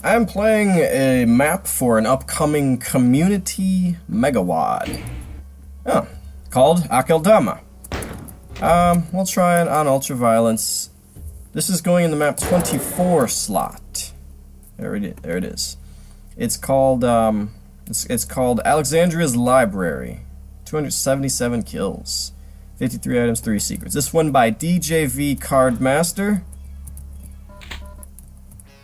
I'm playing a map for an upcoming community megawad. Oh, called Akeldama. We'll try it on ultraviolence. This is going in the map 24 slot. There it is. It's called it's called Alexandria's Library. 277 kills, 53 items, 3 secrets. This one by DJVCardMaster.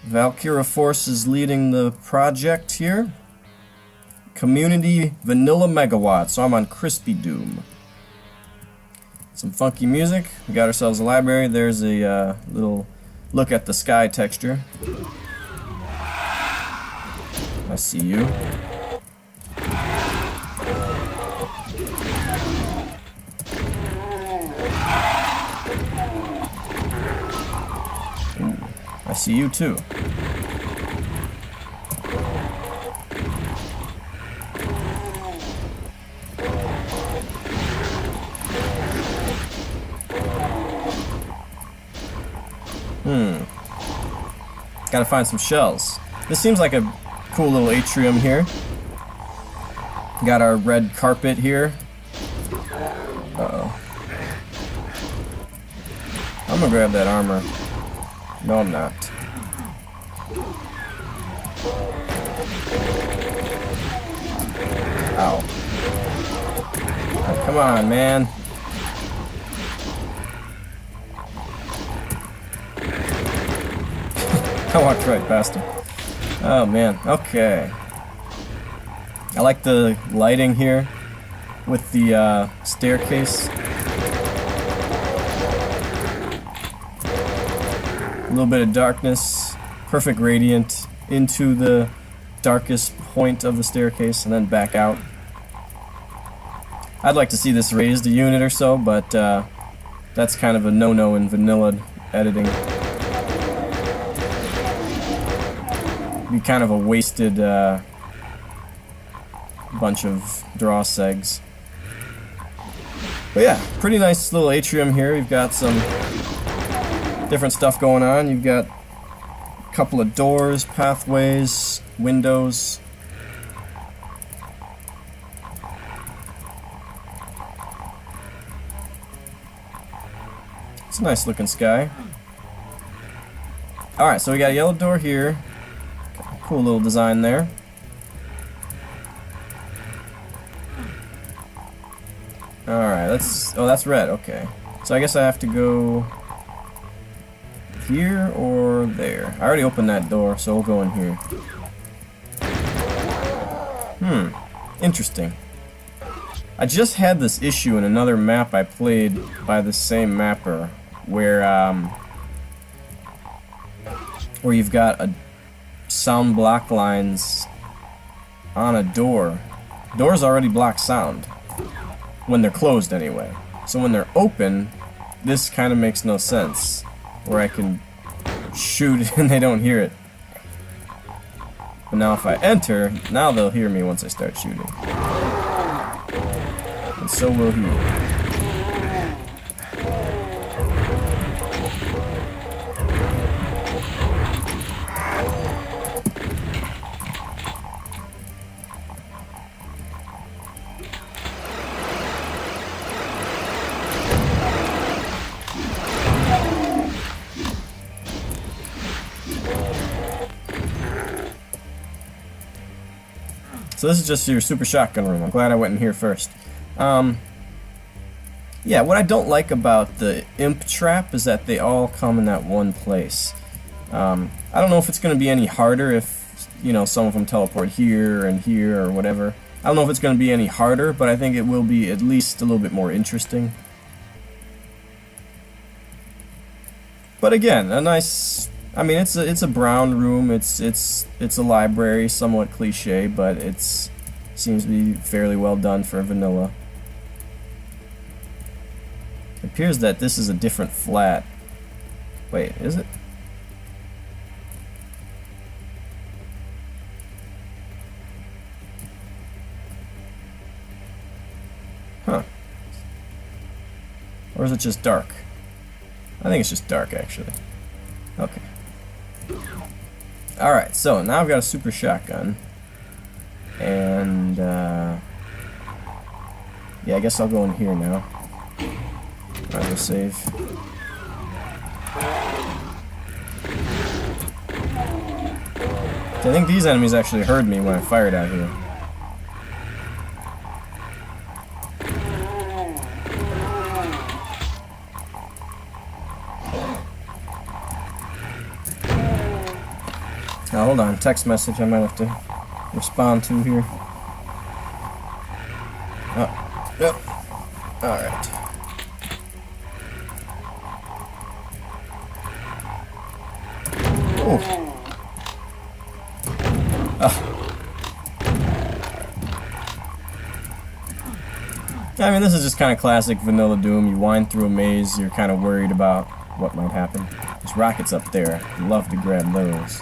Valkyra Force is leading the project here. Community Vanilla Megawatt, so I'm on Crispy Doom. Some funky music. We got ourselves a library. There's a little look at the sky texture. I see you. Ooh, I see you too. Gotta find some shells. This seems like a cool little atrium here. Got our red carpet here. Uh-oh. I'm gonna grab that armor. No, I'm not. Ow. Oh, come on, man. I walked right past him. Oh man, okay. I like the lighting here with the staircase. A little bit of darkness, perfect radiant into the darkest point of the staircase and then back out. I'd like to see this raised a unit or so, but that's kind of a no-no in vanilla editing. Be kind of a wasted bunch of draw segs. But yeah, pretty nice little atrium here. You've got some different stuff going on. You've got a couple of doors, pathways, windows. It's a nice looking sky. Alright, so we got a yellow door here. Cool little design there. Alright, oh, that's red, okay. So I guess I have to go here or there. I already opened that door, so we'll go in here. Interesting. I just had this issue in another map I played by the same mapper, where you've got a sound block lines on a door. Doors already block sound when they're closed anyway. So when they're open, this kind of makes no sense, where I can shoot and they don't hear it. But now if I enter, now they'll hear me once I start shooting. And so will he. So this is just your super shotgun room. I'm glad I went in here first. Yeah, what I don't like about the imp trap is that they all come in that one place. I don't know if it's going to be any harder if, you know, some of them teleport here and here or whatever. I don't know if it's going to be any harder, but I think it will be at least a little bit more interesting. But again, a nice... I mean, it's a brown room. It's a library, somewhat cliche, but it seems to be fairly well done for vanilla. It appears that this is a different flat. Wait, is it? Huh. Or is it just dark? I think it's just dark, actually. Okay. Alright, so now I've got a super shotgun. And, yeah, I guess I'll go in here now. Might as well save. I think these enemies actually heard me when I fired out here. Now hold on, text message I might have to respond to here. Oh, yep. Alright. Oh. I mean, this is just kind of classic vanilla Doom. You wind through a maze, you're kind of worried about what might happen. There's rockets up there. I'd love to grab those.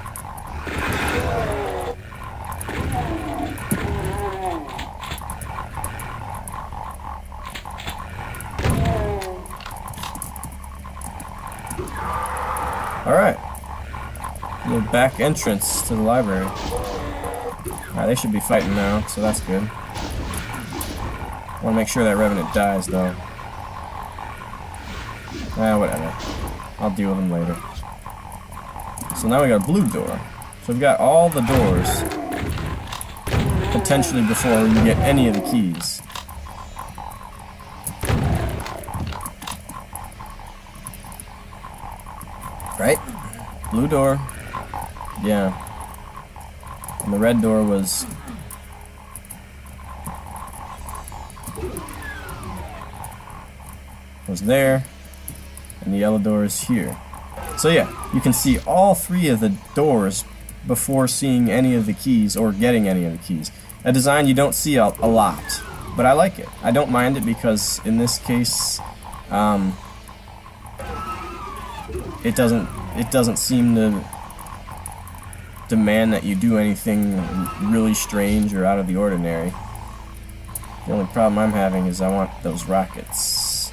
Alright. Little back entrance to the library. Alright, they should be fighting now, so that's good. I want to make sure that Revenant dies, though. Whatever. I'll deal with him later. So now we got a blue door. So we've got all the doors. Potentially before we get any of the keys. Right? Blue door. Yeah. And the red door was... there. And the yellow door is here. So yeah, you can see all three of the doors before seeing any of the keys or getting any of the keys. A design you don't see a lot, but I like it. I don't mind it because in this case, it doesn't seem to demand that you do anything really strange or out of the ordinary. The only problem I'm having is I want those rockets,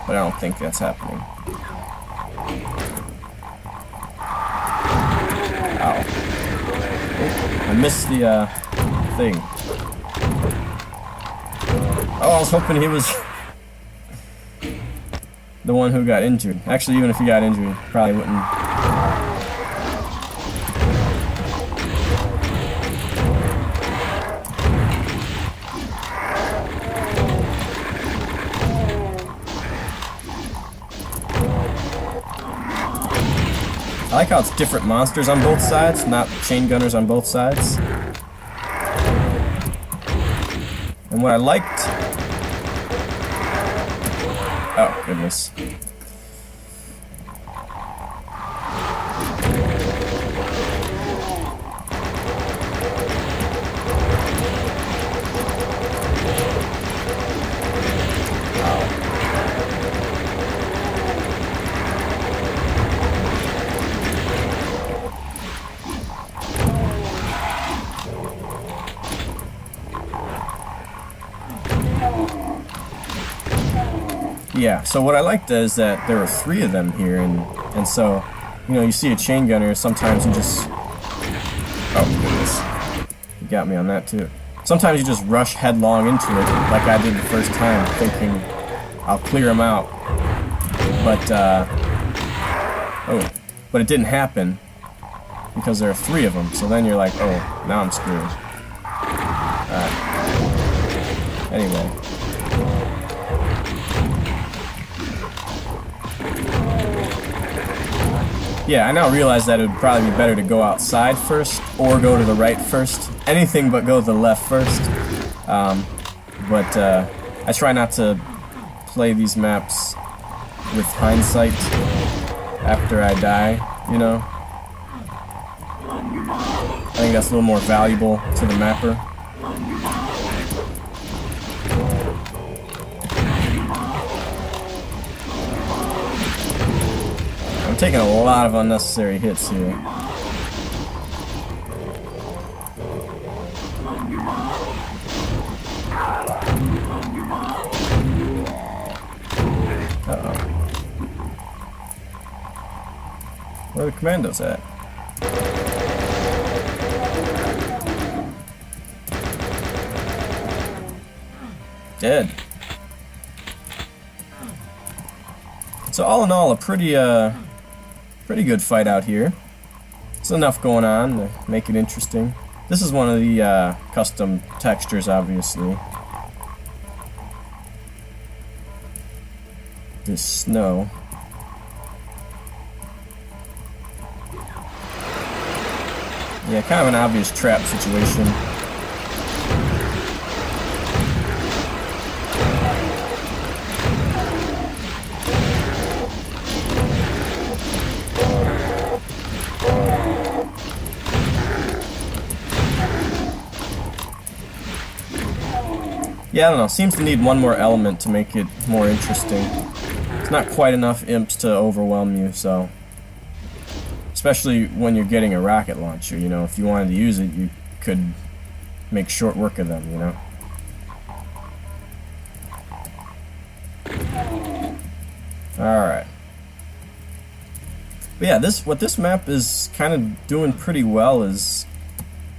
but I don't think that's happening. Ow. Oh, I missed the thing. Oh, I was hoping he was the one who got injured. Actually, even if he got injured, he probably wouldn't. I like how it's different monsters on both sides, not chain gunners on both sides. And what I liked... Oh, goodness. Yeah, so what I liked is that there were three of them here, and so, you know, you see a chain gunner, sometimes you just... Oh, goodness. You got me on that, too. Sometimes you just rush headlong into it, like I did the first time, thinking, I'll clear them out. But, but it didn't happen, because there are three of them, so then you're like, oh, now I'm screwed. Alright. Anyway. Yeah, I now realize that it would probably be better to go outside first, or go to the right first. Anything but go to the left first. But I try not to play these maps with hindsight after I die, you know? I think that's a little more valuable to the mapper. I'm taking a lot of unnecessary hits here. Uh-oh. Where are the commandos at? Dead. So all in all, a pretty good fight out here. There's enough going on to make it interesting. This is one of the custom textures, obviously. This snow. Yeah, kind of an obvious trap situation. Yeah, I don't know. Seems to need one more element to make it more interesting. It's not quite enough imps to overwhelm you, so... Especially when you're getting a rocket launcher, you know. If you wanted to use it, you could make short work of them, you know. Alright. But yeah, what this map is kind of doing pretty well is...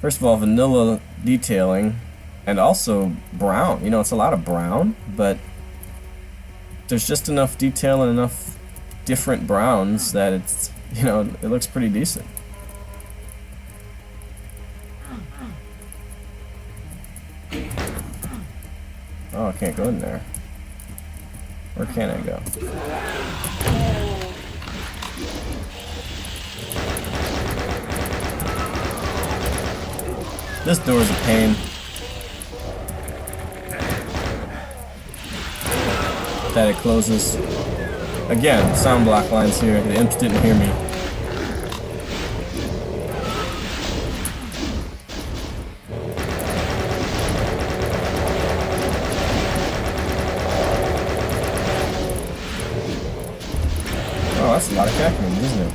First of all, vanilla detailing. And also brown. You know, it's a lot of brown, but there's just enough detail and enough different browns that it's, you know, it looks pretty decent. Oh, I can't go in there. Where can I go? This door's a pain. That it closes. Again, sound block lines here. The imps didn't hear me. Oh, that's a lot of cackling, isn't it?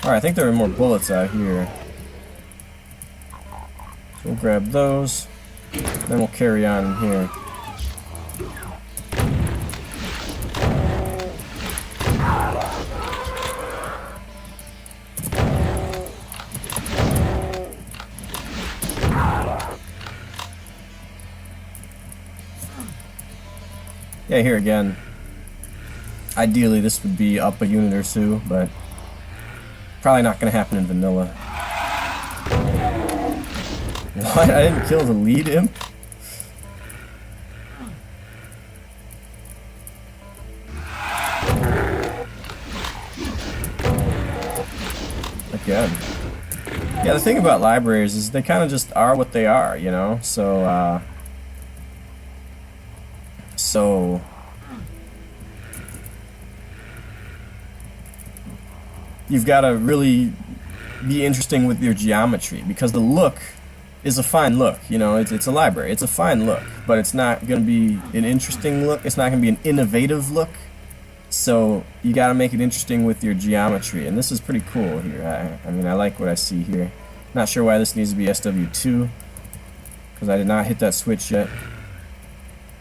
Alright, I think there are more bullets out here. So we'll grab those, then we'll carry on in here. Yeah, here again. Ideally this would be up a unit or two, but probably not going to happen in vanilla. What? I didn't kill the lead imp? Again. Yeah, the thing about libraries is they kind of just are what they are, you know? So, you've got to really be interesting with your geometry, because the look is a fine look, you know, it's a library, it's a fine look, but it's not going to be an interesting look, it's not going to be an innovative look, so you got to make it interesting with your geometry, and this is pretty cool here. I mean, I like what I see here. Not sure why this needs to be SW2, because I did not hit that switch yet.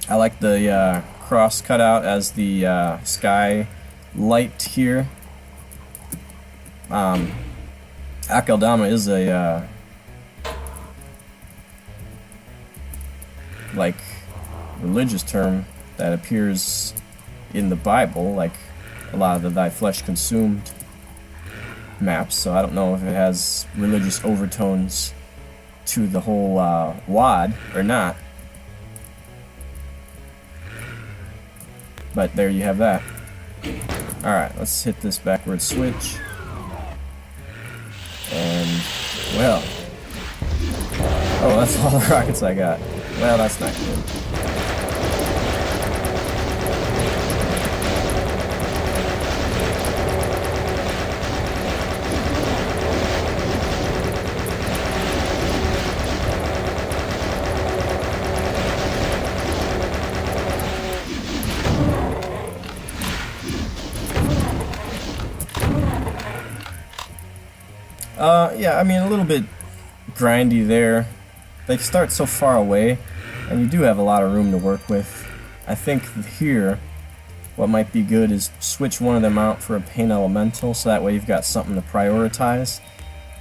I like the cross cutout as the sky light here. Akeldama is a like religious term that appears in the Bible, like a lot of the Thy Flesh Consumed maps, so I don't know if it has religious overtones to the whole WAD or not. But there you have that. Alright, let's hit this backward switch. And, well. Oh, that's all the rockets I got. Well, that's not good. Yeah, I mean, a little bit grindy there. They start so far away, and you do have a lot of room to work with. I think here, what might be good is switch one of them out for a pain elemental, so that way you've got something to prioritize.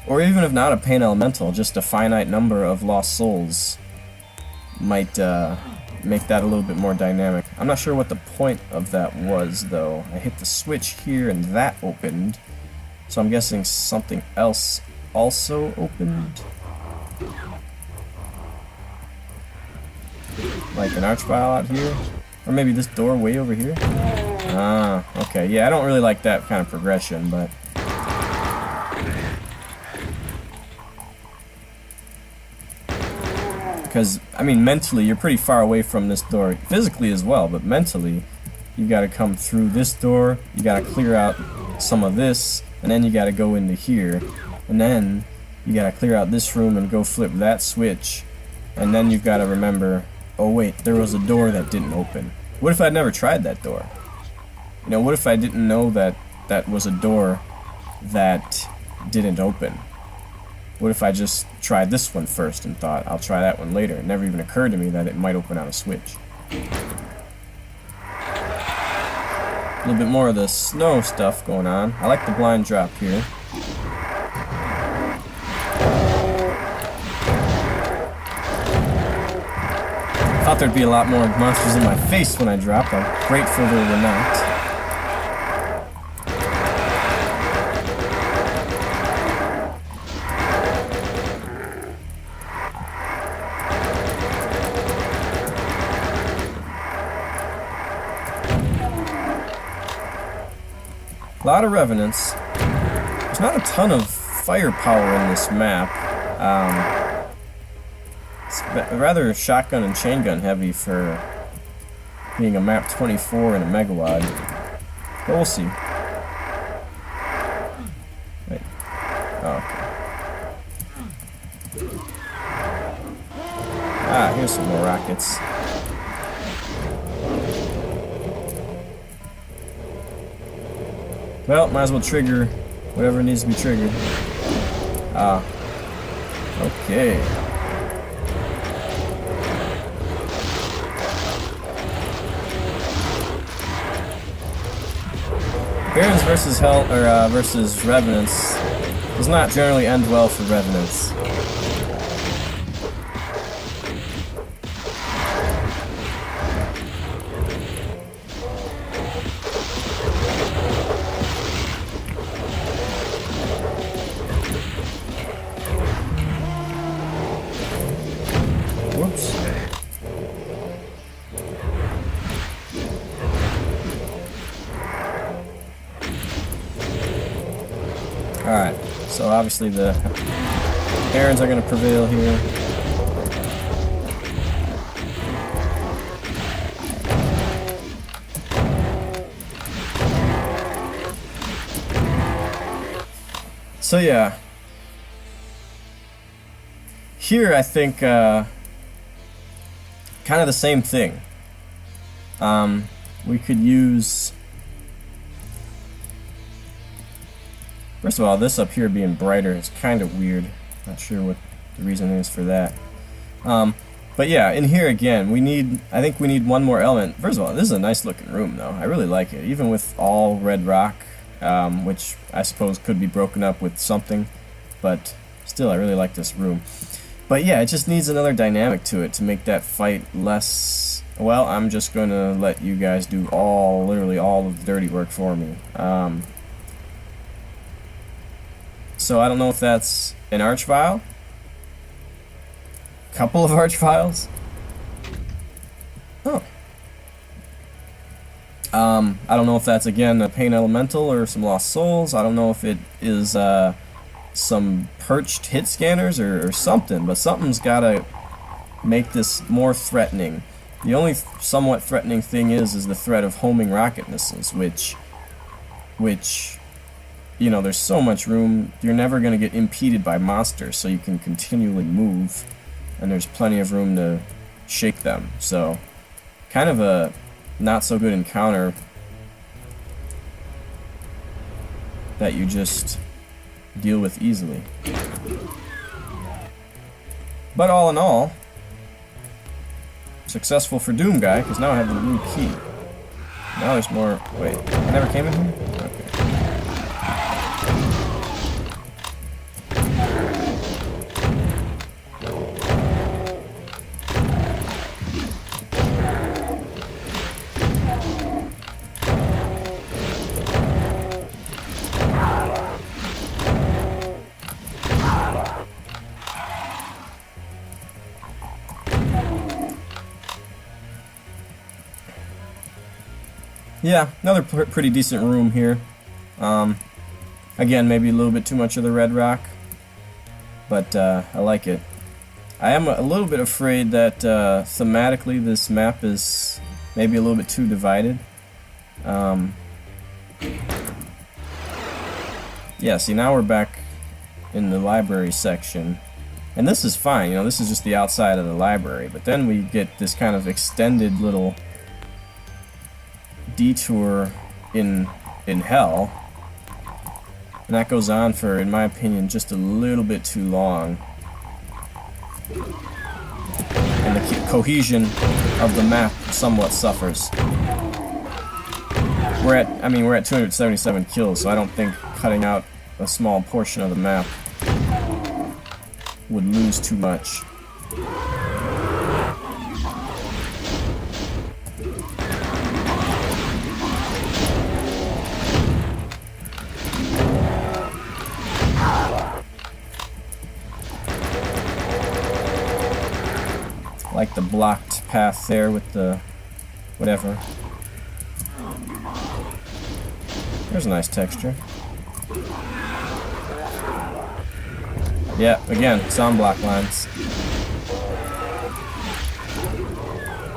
Or even if not a pain elemental, just a finite number of lost souls might make that a little bit more dynamic. I'm not sure what the point of that was, though. I hit the switch here and that opened, so I'm guessing something else also opened. Like an archvile out here? Or maybe this door way over here? Ah, okay. Yeah, I don't really like that kind of progression, but... Because, I mean, mentally, you're pretty far away from this door. Physically as well, but mentally, you gotta come through this door, you gotta clear out some of this, and then you gotta go into here. And then, you gotta clear out this room and go flip that switch. And then you've gotta remember... Oh wait, there was a door that didn't open. What if I'd never tried that door? You know, what if I didn't know that that was a door that didn't open? What if I just tried this one first and thought, I'll try that one later? It never even occurred to me that it might open on a switch. A little bit more of the snow stuff going on. I like the blind drop here. Thought there'd be a lot more monsters in my face when I drop. I'm grateful there were not. A lot of revenants. There's not a ton of firepower in this map. It's rather shotgun and chain gun heavy for being a map 24 and a megawad. But we'll see. Wait. Oh, okay. Ah, here's some more rockets. Well, might as well trigger whatever needs to be triggered. Ah. Okay. Barons versus versus Revenants does not generally end well for Revenants. Whoops. Alright, so obviously the Barons are going to prevail here. So yeah, here I think kind of the same thing. We could use... First of all, this up here being brighter is kind of weird. Not sure what the reason is for that. But yeah, in here again, I think we need one more element. First of all, this is a nice looking room though. I really like it, even with all red rock, which I suppose could be broken up with something. But still, I really like this room. But yeah, it just needs another dynamic to it to make that fight less... Well, I'm just going to let you guys do literally all of the dirty work for me. So I don't know if that's an archvile, couple of archviles. Oh. I don't know if that's again a pain elemental or some lost souls. I don't know if it is some perched hit scanners or something, but something's gotta make this more threatening. The only somewhat threatening thing is the threat of homing rocket missiles, which you know, there's so much room, you're never going to get impeded by monsters, so you can continually move, and there's plenty of room to shake them. So, kind of a not so good encounter that you just deal with easily. But all in all, successful for Doom Guy, because now I have the blue key. Now there's more. Wait, I never came in here? Okay. Yeah, another pretty decent room here. Again, maybe a little bit too much of the red rock, but I like it. I am a little bit afraid that thematically this map is maybe a little bit too divided. Yeah, see, now we're back in the library section, and this is fine, you know, this is just the outside of the library, but then we get this kind of extended little detour in hell, and that goes on for, in my opinion, just a little bit too long, and the cohesion of the map somewhat suffers. We're at 277 kills, so I don't think cutting out a small portion of the map would lose too much. Like the blocked path there with the whatever. There's a nice texture. Yeah, again, sound block lines.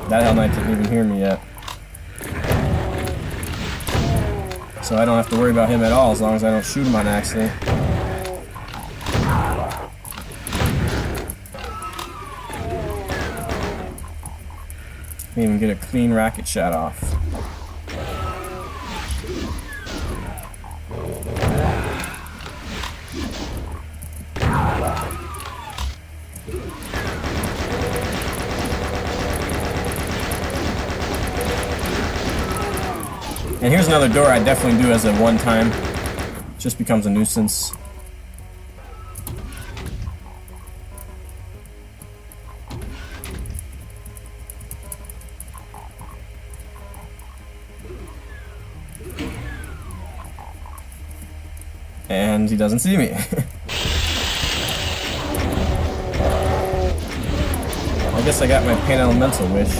That Hell Knight didn't even hear me yet. So I don't have to worry about him at all as long as I don't shoot him on accident. Can't even get a clean rocket shot off. And here's another door I definitely do as a one-time. Just becomes a nuisance. And he doesn't see me. I guess I got my Pain Elemental wish.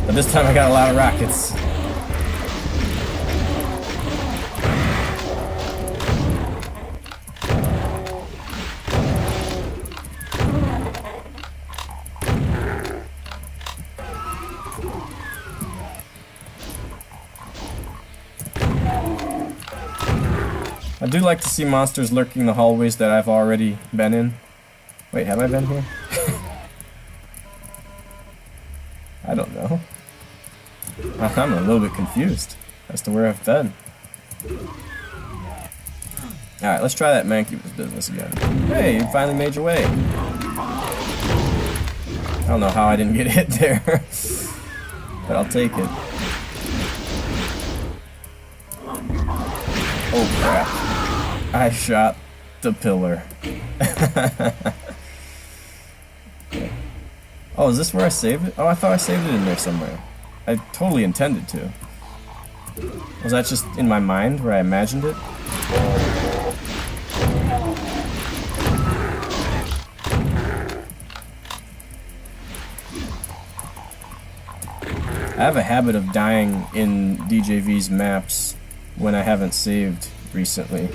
But this time I got a lot of rockets. I do like to see monsters lurking the hallways that I've already been in. Wait, have I been here? I don't know. I'm a little bit confused as to where I've been. Alright, let's try that Mancubus business again. Hey, you finally made your way. I don't know how I didn't get hit there. But I'll take it. Oh crap. I shot the pillar. Oh, is this where I saved it? Oh, I thought I saved it in there somewhere. I totally intended to. Was that just in my mind where I imagined it? I have a habit of dying in DJV's maps when I haven't saved recently.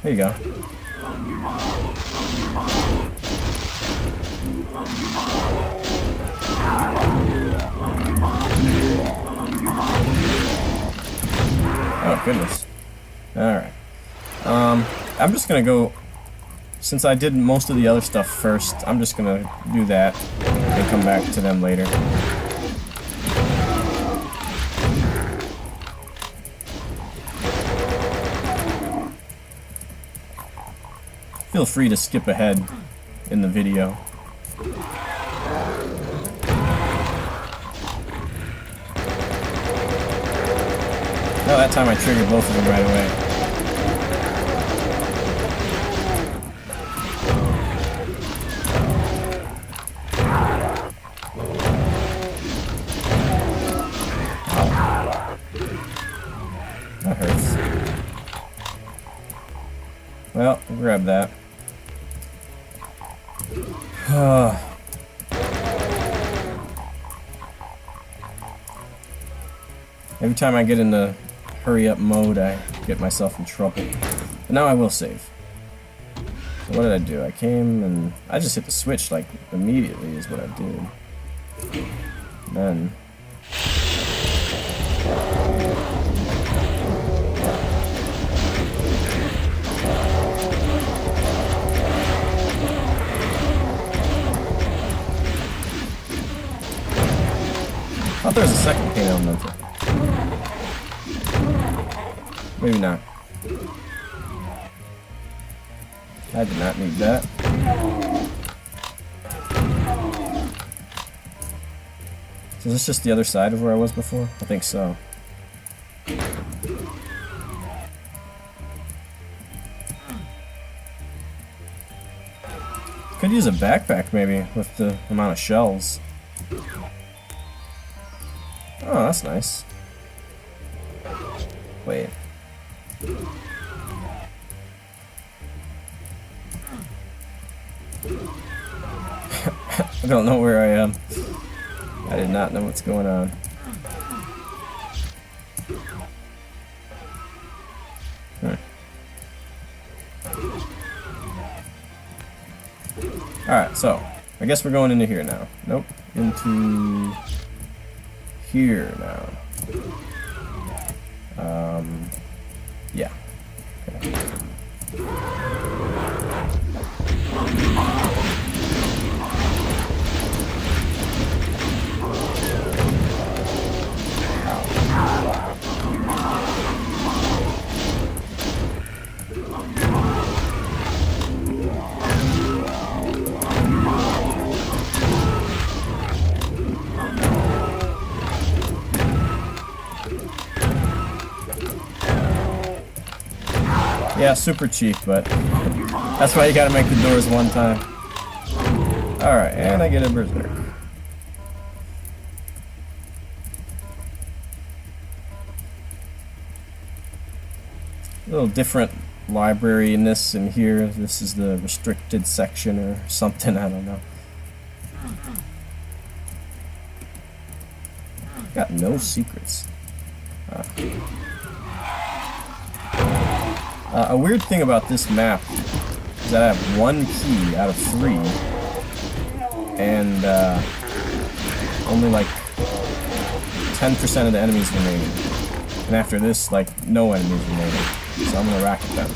There you go. Oh goodness. Alright. I'm just gonna go, since I did most of the other stuff first, I'm just gonna do that and come back to them later. Feel free to skip ahead in the video. Oh, that time I triggered both of them right away. That hurts. Well, we'll grab that. Every time I get into hurry up mode, I get myself in trouble. But now I will save. So what did I do? I came and I just hit the switch like immediately is what I did. Then I thought there was a second paint elemental. Maybe not. I did not need that. So is this just the other side of where I was before? I think so. Could use a backpack maybe with the amount of shells. Oh, that's nice. Wait. I don't know where I am. I did not know what's going on. Alright, so I guess we're going into here now. Nope. Into here now. Yeah. Okay. Yeah, super cheap, but that's why you gotta make the doors one time. Alright, and I get a berserk. A little different library in this and here. This is the restricted section or something, I don't know. Got no secrets. A weird thing about this map is that I have 1 key out of 3, and only like 10% of the enemies remaining. And after this, like, no enemies remaining. So I'm gonna racket them.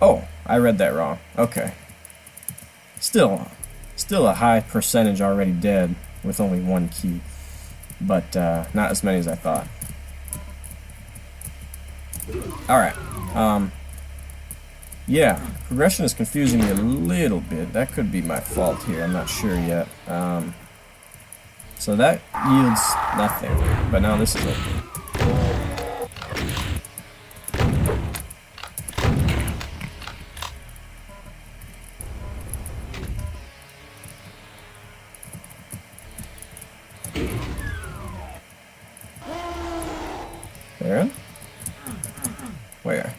Oh, I read that wrong. Okay. Still a high percentage already dead with only 1 key. But not as many as I thought. Alright. Yeah, progression is confusing me a little bit. That could be my fault here, I'm not sure yet. So that yields nothing, but now this is open. There? Where?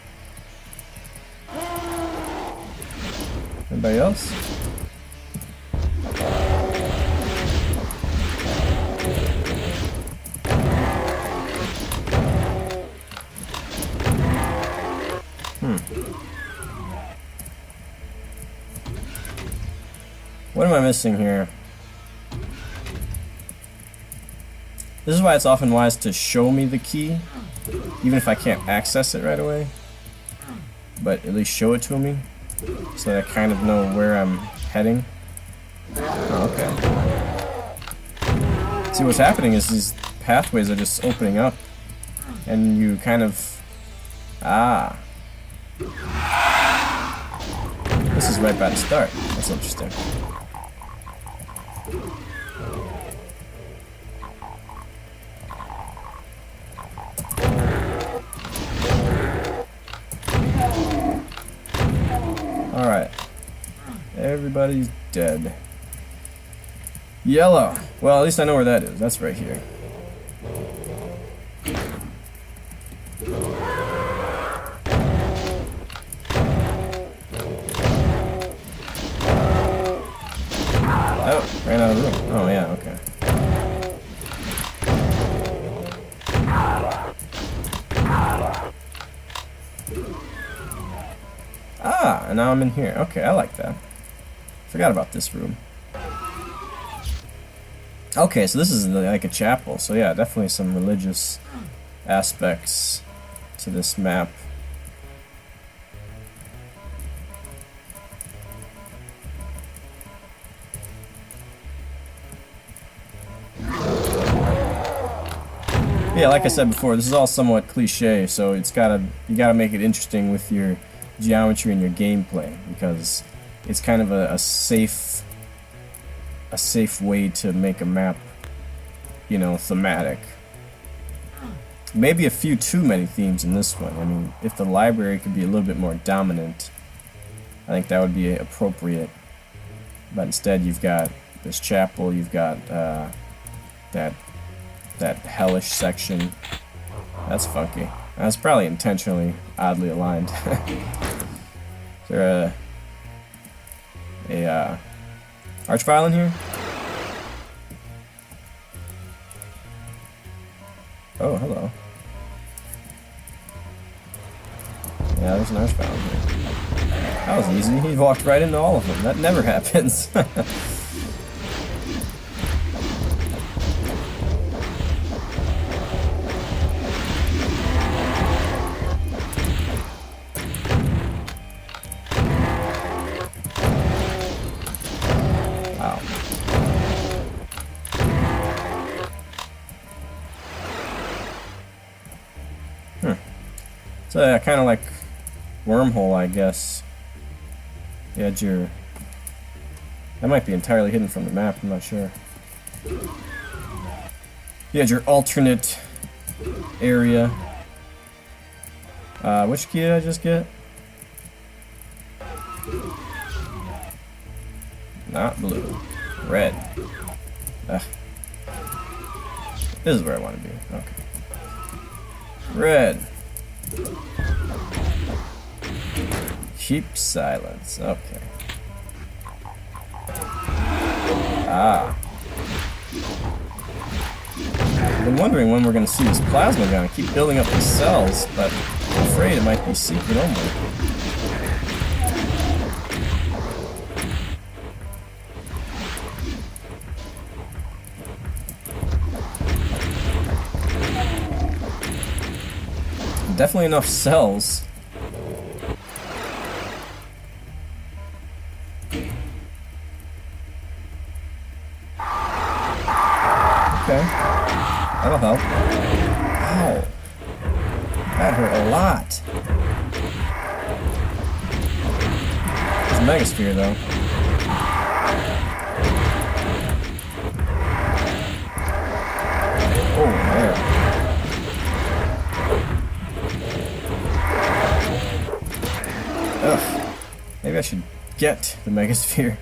Anybody else? What am I missing here? This is why it's often wise to show me the key, even if I can't access it right away. But at least show it to me, so that I kind of know where I'm heading. Oh, okay. See, what's happening is these pathways are just opening up, and you kind of... Ah. This is right by the start. That's interesting. Alright. Everybody's dead. Yellow. Well, at least I know where that is. That's right here. Oh, ran out of room. Oh, yeah, okay. Ah, and now I'm in here. Okay, I like that. Forgot about this room. Okay, so this is like a chapel. So yeah, definitely some religious aspects to this map. Yeah, like I said before, this is all somewhat cliche, so you gotta make it interesting with your geometry and your gameplay, because it's kind of a safe way to make a map, you know, thematic. Maybe a few too many themes in this one. I mean, if the library could be a little bit more dominant, I think that would be appropriate. But instead, you've got this chapel, you've got that hellish section. That's funky. That's probably intentionally oddly aligned. Is there a archvile in here? Oh, hello. Yeah, there's an archvile in here. That was easy. He walked right into all of them. That never happens. So yeah, kind of like wormhole, I guess. You had your... That might be entirely hidden from the map, I'm not sure. You had your alternate area. Which key did I just get? Not blue. Red. Ugh. This is where I want to be. Okay. Red. Keep silence. Okay. Ah. I've been wondering when we're going to see this plasma gun. I keep building up these cells, but I'm afraid it might be secret only. Definitely enough cells. Okay. That'll help. Ow. That hurt a lot. It's a megasphere though. Oh man. Ugh. Maybe I should get the megasphere.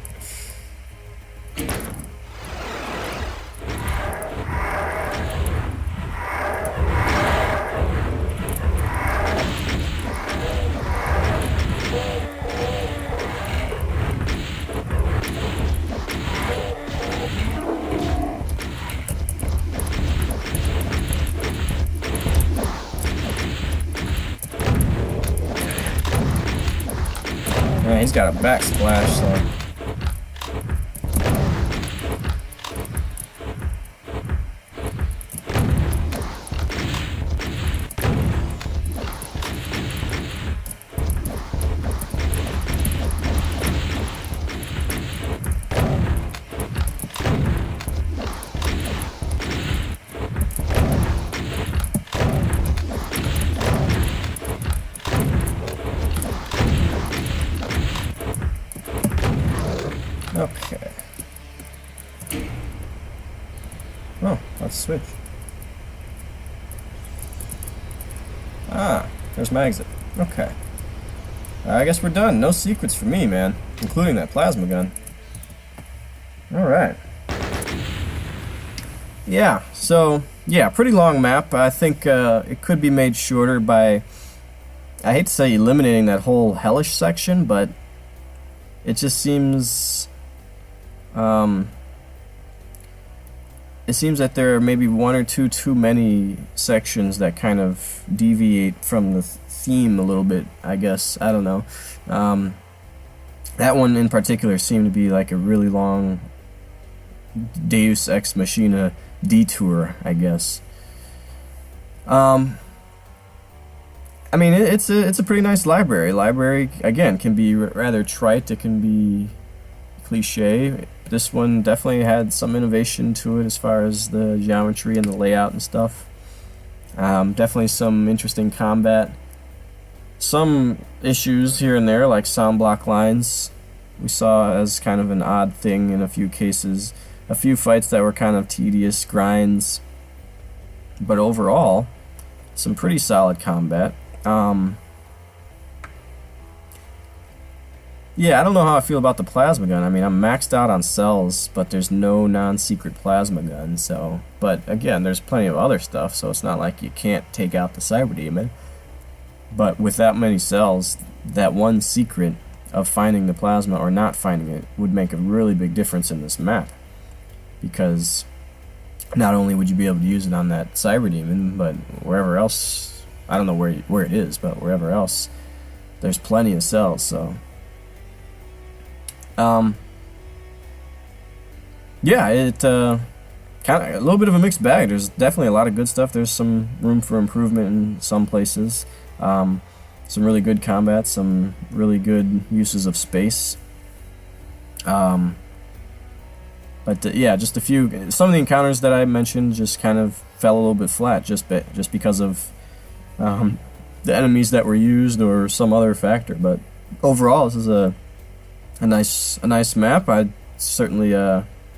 Man, he's got a backsplash, so. Okay. Oh, let's switch. Ah, there's my exit. Okay. I guess we're done. No secrets for me, man. Including that plasma gun. Alright. Yeah, so, yeah, pretty long map. I think it could be made shorter by, I hate to say eliminating that whole hellish section, but it just seems, it seems that there are maybe one or two too many sections that kind of deviate from the theme a little bit, I guess. I don't know. That one in particular seemed to be like a really long Deus Ex Machina detour, I guess. I mean, it's a pretty nice library. Library, again, can be rather trite. It can be cliche. This one definitely had some innovation to it as far as the geometry and the layout and stuff. Definitely some interesting combat. Some issues here and there, like sound block lines, we saw as kind of an odd thing in a few cases. A few fights that were kind of tedious grinds. But overall, some pretty solid combat. Yeah, I don't know how I feel about the plasma gun. I mean, I'm maxed out on cells, but there's no non-secret plasma gun, so... But, again, there's plenty of other stuff, so it's not like you can't take out the Cyber Demon. But with that many cells, that one secret of finding the plasma or not finding it would make a really big difference in this map. Because not only would you be able to use it on that Cyber Demon, but wherever else... I don't know where it is, but wherever else, there's plenty of cells, so... yeah, it kind of a little bit of a mixed bag. There's definitely a lot of good stuff. There's some room for improvement in some places. Some really good combat, some really good uses of space. But yeah, just a few. Some of the encounters that I mentioned just kind of fell a little bit flat, just because of the enemies that were used or some other factor. But overall, this is a nice map. I'd certainly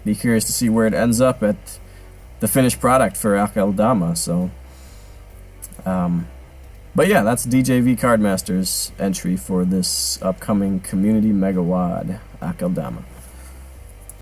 be curious to see where it ends up at the finished product for Akeldama. So, but yeah, that's DJVCardMaster's entry for this upcoming Community Megawad Akeldama.